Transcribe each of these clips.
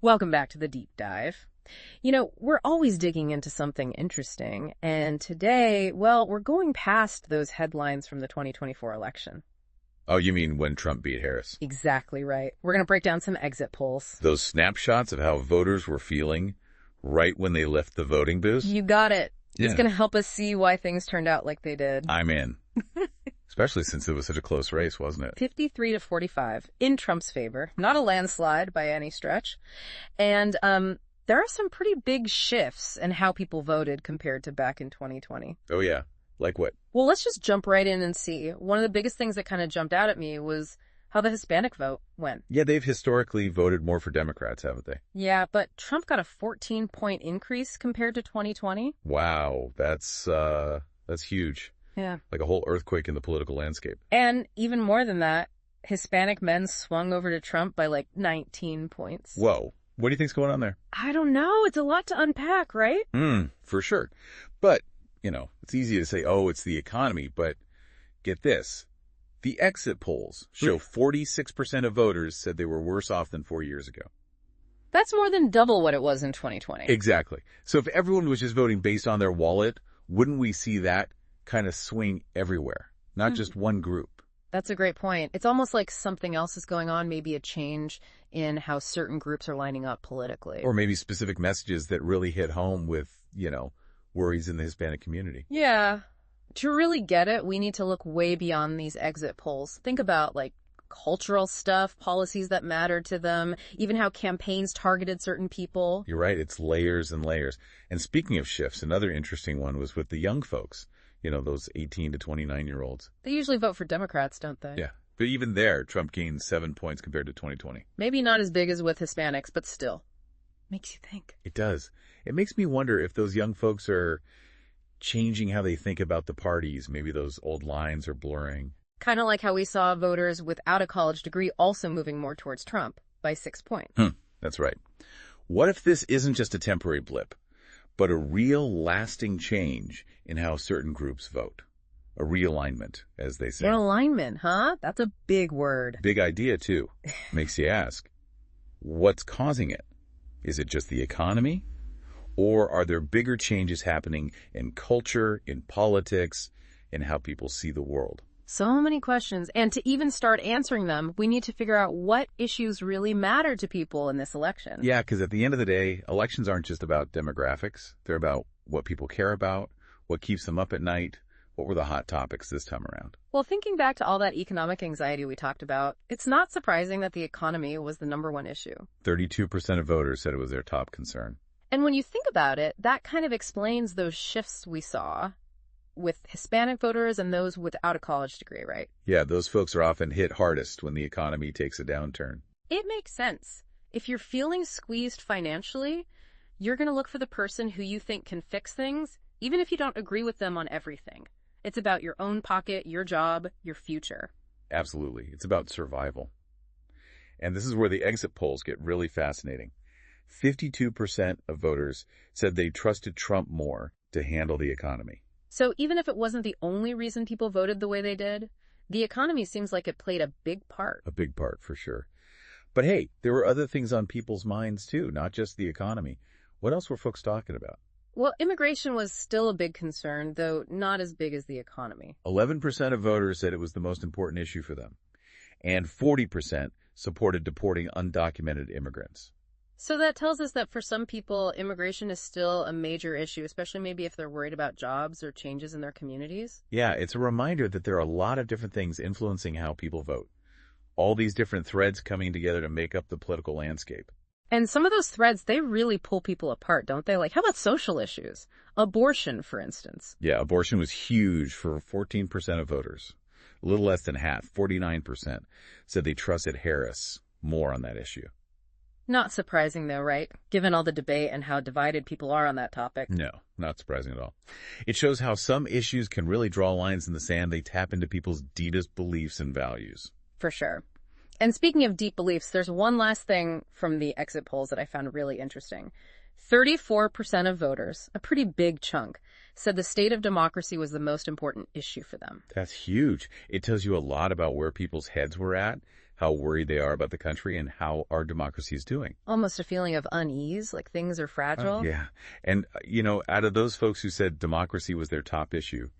Welcome back to the deep dive. We're always digging into something interesting, and today, well, we're going past those headlines from the 2024 election. Oh, you mean when Trump beat Harris? Exactly right. We're going to break down some exit polls. Those snapshots of how voters were feeling right when they left the voting booth? You got it. Yeah. It's going to help us see why things turned out like they did. I'm in. Especially since it was such a close race, wasn't it? 53 to 45 in Trump's favor. Not a landslide by any stretch. And there are some pretty big shifts in how people voted compared to back in 2020. Oh, yeah. Like what? Well, let's just jump right in and see. One of the biggest things that kind of jumped out at me was how the Hispanic vote went. Yeah, they've historically voted more for Democrats, haven't they? Yeah, but Trump got a 14-point increase compared to 2020. Wow, that's huge. Yeah. Like a whole earthquake in the political landscape. And even more than that, Hispanic men swung over to Trump by like 19 points. Whoa. What do you think's going on there? I don't know. It's a lot to unpack, right? For sure. But, it's easy to say, oh, it's the economy, but get this. The exit polls show 46% of voters said they were worse off than 4 years ago. That's more than double what it was in 2020. Exactly. So if everyone was just voting based on their wallet, wouldn't we see that kind of swing everywhere, not just one group? That's a great point. It's almost like something else is going on, maybe a change in how certain groups are lining up politically. Or maybe specific messages that really hit home with, worries in the Hispanic community. Yeah. To really get it, we need to look way beyond these exit polls. Think about cultural stuff, policies that matter to them, even how campaigns targeted certain people. You're right. It's layers and layers. And speaking of shifts, another interesting one was with the young folks, those 18 to 29-year-olds. They usually vote for Democrats, don't they? Yeah. But even there, Trump gained 7 points compared to 2020. Maybe not as big as with Hispanics, but still. Makes you think. It does. It makes me wonder if those young folks are changing how they think about the parties. Maybe those old lines are blurring. Kind of like how we saw voters without a college degree also moving more towards Trump by 6 points. That's right. What if this isn't just a temporary blip, but a real lasting change in how certain groups vote? A realignment, as they say. Realignment, huh? That's a big word. Big idea, too. Makes you ask, what's causing it? Is it just the economy? Or are there bigger changes happening in culture, in politics, in how people see the world? So many questions. And to even start answering them, we need to figure out what issues really matter to people in this election. Yeah, because at the end of the day, elections aren't just about demographics. They're about what people care about, what keeps them up at night. What were the hot topics this time around? Well, thinking back to all that economic anxiety we talked about, it's not surprising that the economy was the number one issue. 32% of voters said it was their top concern. And when you think about it, that kind of explains those shifts we saw with Hispanic voters and those without a college degree, right? Yeah, those folks are often hit hardest when the economy takes a downturn. It makes sense. If you're feeling squeezed financially, you're going to look for the person who you think can fix things, even if you don't agree with them on everything. It's about your own pocket, your job, your future. Absolutely. It's about survival. And this is where the exit polls get really fascinating. 52% of voters said they trusted Trump more to handle the economy. So even if it wasn't the only reason people voted the way they did, the economy seems like it played a big part. A big part, for sure. But hey, there were other things on people's minds too, not just the economy. What else were folks talking about? Well, immigration was still a big concern, though not as big as the economy. 11% of voters said it was the most important issue for them. And 40% supported deporting undocumented immigrants. So that tells us that for some people, immigration is still a major issue, especially maybe if they're worried about jobs or changes in their communities. Yeah, it's a reminder that there are a lot of different things influencing how people vote. All these different threads coming together to make up the political landscape. And some of those threads, they really pull people apart, don't they? How about social issues? Abortion, for instance. Yeah, abortion was huge for 14% of voters. A little less than half, 49%, said they trusted Harris more on that issue. Not surprising, though, right? Given all the debate and how divided people are on that topic. No, not surprising at all. It shows how some issues can really draw lines in the sand. They tap into people's deepest beliefs and values. For sure. And speaking of deep beliefs, there's one last thing from the exit polls that I found really interesting. 34% of voters, a pretty big chunk, said the state of democracy was the most important issue for them. That's huge. It tells you a lot about where people's heads were at, how worried they are about the country and how our democracy is doing. Almost a feeling of unease, like things are fragile. Yeah. And, out of those folks who said democracy was their top issue,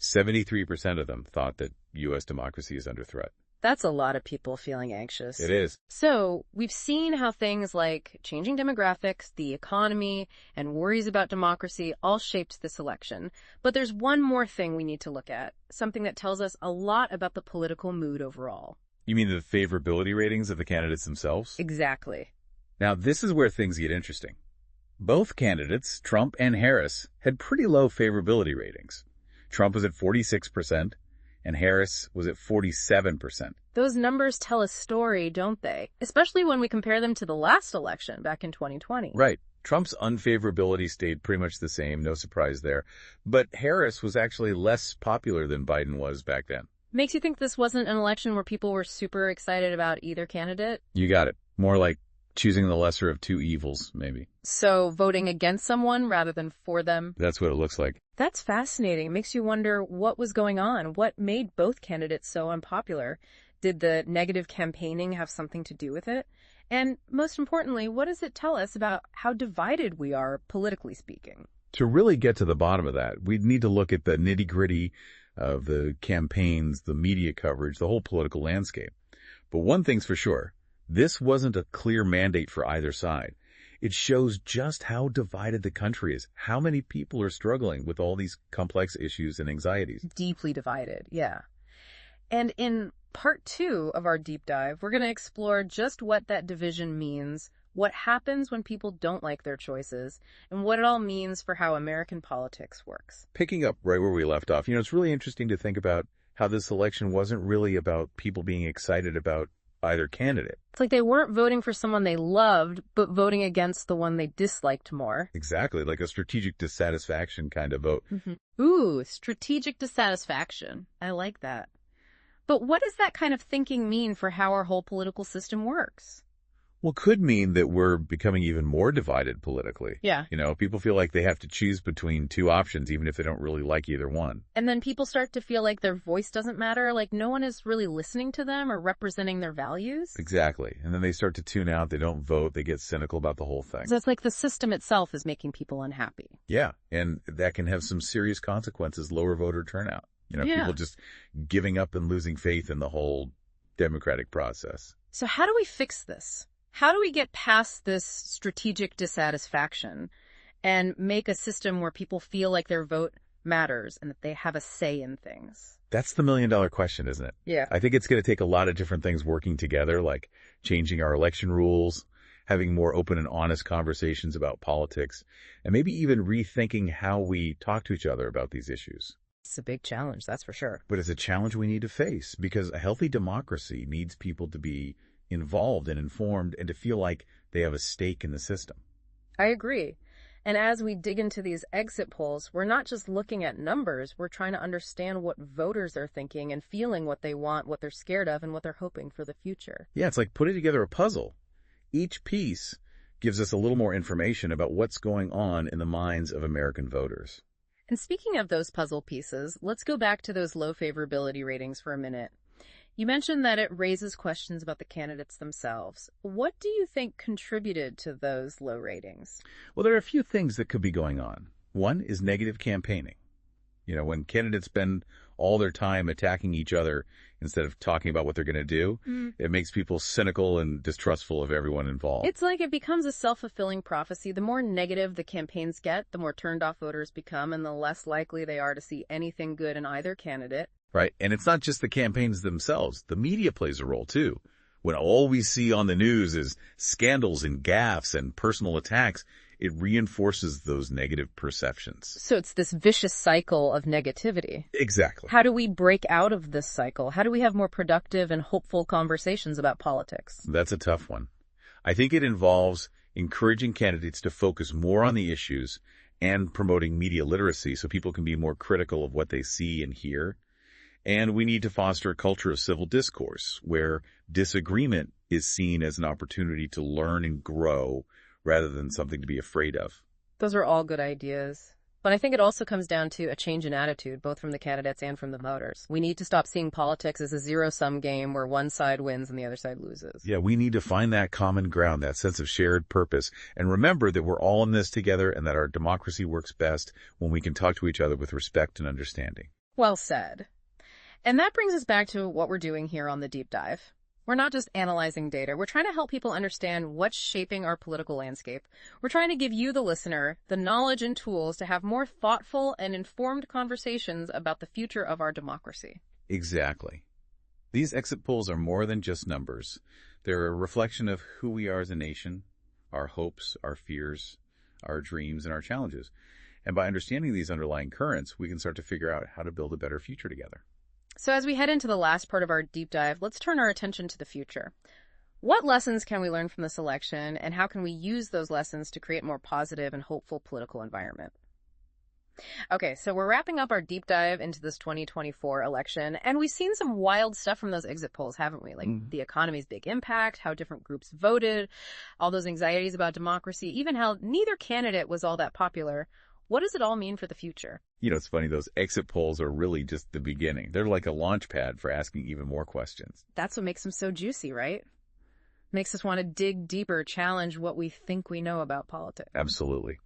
73% of them thought that U.S. democracy is under threat. That's a lot of people feeling anxious. It is. So we've seen how things like changing demographics, the economy, and worries about democracy all shaped this election. But there's one more thing we need to look at, something that tells us a lot about the political mood overall. You mean the favorability ratings of the candidates themselves? Exactly. Now, this is where things get interesting. Both candidates, Trump and Harris, had pretty low favorability ratings. Trump was at 46%, and Harris was at 47%. Those numbers tell a story, don't they? Especially when we compare them to the last election back in 2020. Right. Trump's unfavorability stayed pretty much the same, no surprise there. But Harris was actually less popular than Biden was back then. Makes you think this wasn't an election where people were super excited about either candidate? You got it. More like choosing the lesser of two evils, maybe. So voting against someone rather than for them? That's what it looks like. That's fascinating. It makes you wonder what was going on. What made both candidates so unpopular? Did the negative campaigning have something to do with it? And most importantly, what does it tell us about how divided we are, politically speaking? To really get to the bottom of that, we need to look at the nitty-gritty of the campaigns, the media coverage, the whole political landscape. But one thing's for sure, this wasn't a clear mandate for either side. It shows just how divided the country is, how many people are struggling with all these complex issues and anxieties. Deeply divided, yeah. And in part 2 of our deep dive, we're going to explore just what that division means, what happens when people don't like their choices, and what it all means for how American politics works. Picking up right where we left off, it's really interesting to think about how this election wasn't really about people being excited about either candidate. It's like they weren't voting for someone they loved, but voting against the one they disliked more. Exactly, like a strategic dissatisfaction kind of vote. Ooh, strategic dissatisfaction. I like that. But what does that kind of thinking mean for how our whole political system works? Well, could mean that we're becoming even more divided politically. Yeah. People feel like they have to choose between two options, even if they don't really like either one. And then people start to feel like their voice doesn't matter, like no one is really listening to them or representing their values. Exactly. And then they start to tune out, they don't vote, they get cynical about the whole thing. So it's like the system itself is making people unhappy. Yeah, and that can have some serious consequences, lower voter turnout. People just giving up and losing faith in the whole democratic process. So how do we fix this? How do we get past this strategic dissatisfaction and make a system where people feel like their vote matters and that they have a say in things? That's the million-dollar question, isn't it? Yeah. I think it's going to take a lot of different things working together, like changing our election rules, having more open and honest conversations about politics, and maybe even rethinking how we talk to each other about these issues. It's a big challenge, that's for sure. But it's a challenge we need to face because a healthy democracy needs people to be involved and informed and to feel like they have a stake in the system. I agree. And as we dig into these exit polls, we're not just looking at numbers, we're trying to understand what voters are thinking and feeling what they want, what they're scared of, and what they're hoping for the future. Yeah, it's like putting together a puzzle. Each piece gives us a little more information about what's going on in the minds of American voters. And speaking of those puzzle pieces, let's go back to those low favorability ratings for a minute. You mentioned that it raises questions about the candidates themselves. What do you think contributed to those low ratings? Well, there are a few things that could be going on. One is negative campaigning. When candidates spend all their time attacking each other instead of talking about what they're going to do, it makes people cynical and distrustful of everyone involved. It's like it becomes a self-fulfilling prophecy. The more negative the campaigns get, the more turned off voters become, and the less likely they are to see anything good in either candidate. Right. And it's not just the campaigns themselves. The media plays a role, too. When all we see on the news is scandals and gaffes and personal attacks, it reinforces those negative perceptions. So it's this vicious cycle of negativity. Exactly. How do we break out of this cycle? How do we have more productive and hopeful conversations about politics? That's a tough one. I think it involves encouraging candidates to focus more on the issues and promoting media literacy so people can be more critical of what they see and hear. And we need to foster a culture of civil discourse where disagreement is seen as an opportunity to learn and grow rather than something to be afraid of. Those are all good ideas. But I think it also comes down to a change in attitude, both from the candidates and from the voters. We need to stop seeing politics as a zero-sum game where one side wins and the other side loses. Yeah, we need to find that common ground, that sense of shared purpose, and remember that we're all in this together and that our democracy works best when we can talk to each other with respect and understanding. Well said. And that brings us back to what we're doing here on the deep dive. We're not just analyzing data. We're trying to help people understand what's shaping our political landscape. We're trying to give you, the listener, the knowledge and tools to have more thoughtful and informed conversations about the future of our democracy. Exactly. These exit polls are more than just numbers. They're a reflection of who we are as a nation, our hopes, our fears, our dreams, and our challenges. And by understanding these underlying currents, we can start to figure out how to build a better future together. So as we head into the last part of our deep dive, let's turn our attention to the future. What lessons can we learn from this election, and how can we use those lessons to create a more positive and hopeful political environment? Okay, so we're wrapping up our deep dive into this 2024 election, and we've seen some wild stuff from those exit polls, haven't we? Like the economy's big impact, how different groups voted, all those anxieties about democracy, even how neither candidate was all that popular. What does it all mean for the future? You know, it's funny, those exit polls are really just the beginning. They're like a launch pad for asking even more questions. That's what makes them so juicy, right? Makes us want to dig deeper, challenge what we think we know about politics. Absolutely.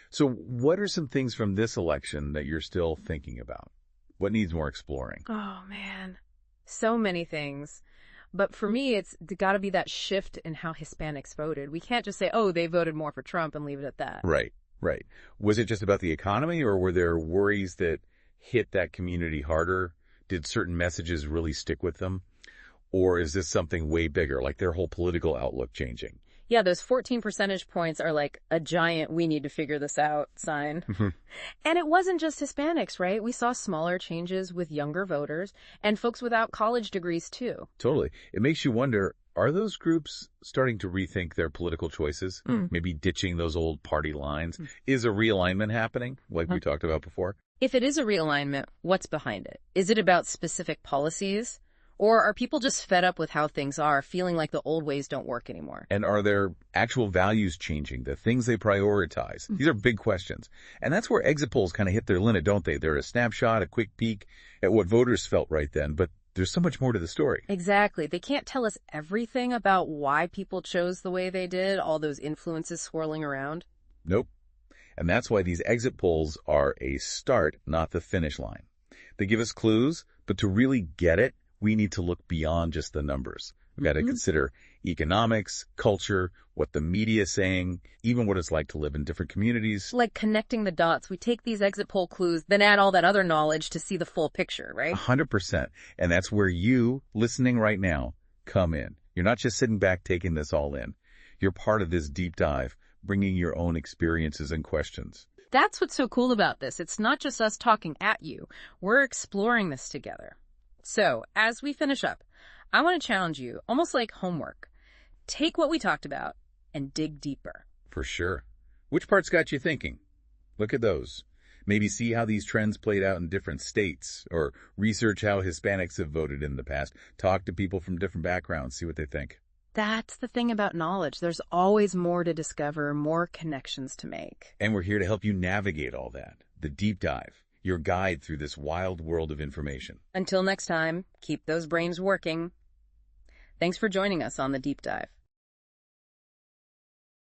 So what are some things from this election that you're still thinking about? What needs more exploring? Oh, man. So many things. But for me, it's got to be that shift in how Hispanics voted. We can't just say, oh, they voted more for Trump and leave it at that. Right. Right. Was it just about the economy, or were there worries that hit that community harder? Did certain messages really stick with them? Or is this something way bigger, like their whole political outlook changing? Yeah, those 14 percentage points are like a giant "we need to figure this out" sign. And it wasn't just Hispanics, right? We saw smaller changes with younger voters and folks without college degrees, too. Totally. It makes you wonder, are those groups starting to rethink their political choices? Maybe ditching those old party lines? Is a realignment happening, like we talked about before? If it is a realignment, what's behind it? Is it about specific policies? Or are people just fed up with how things are, feeling like the old ways don't work anymore? And are their actual values changing, the things they prioritize? These are big questions. And that's where exit polls kind of hit their limit, don't they? They're a snapshot, a quick peek at what voters felt right then, but there's so much more to the story. Exactly. They can't tell us everything about why people chose the way they did, all those influences swirling around. Nope. And that's why these exit polls are a start, not the finish line. They give us clues, but to really get it, we need to look beyond just the numbers. We've got to consider economics, culture, what the media is saying, even what it's like to live in different communities. Like connecting the dots. We take these exit poll clues, then add all that other knowledge to see the full picture, right? 100%. And that's where you, listening right now, come in. You're not just sitting back taking this all in. You're part of this deep dive, bringing your own experiences and questions. That's what's so cool about this. It's not just us talking at you. We're exploring this together. So, as we finish up, I want to challenge you, almost like homework. Take what we talked about and dig deeper. For sure. Which parts got you thinking? Look at those. Maybe see how these trends played out in different states, or research how Hispanics have voted in the past. Talk to people from different backgrounds, see what they think. That's the thing about knowledge. There's always more to discover, more connections to make. And we're here to help you navigate all that. The deep dive. Your guide through this wild world of information. Until next time, keep those brains working. Thanks for joining us on The Deep Dive.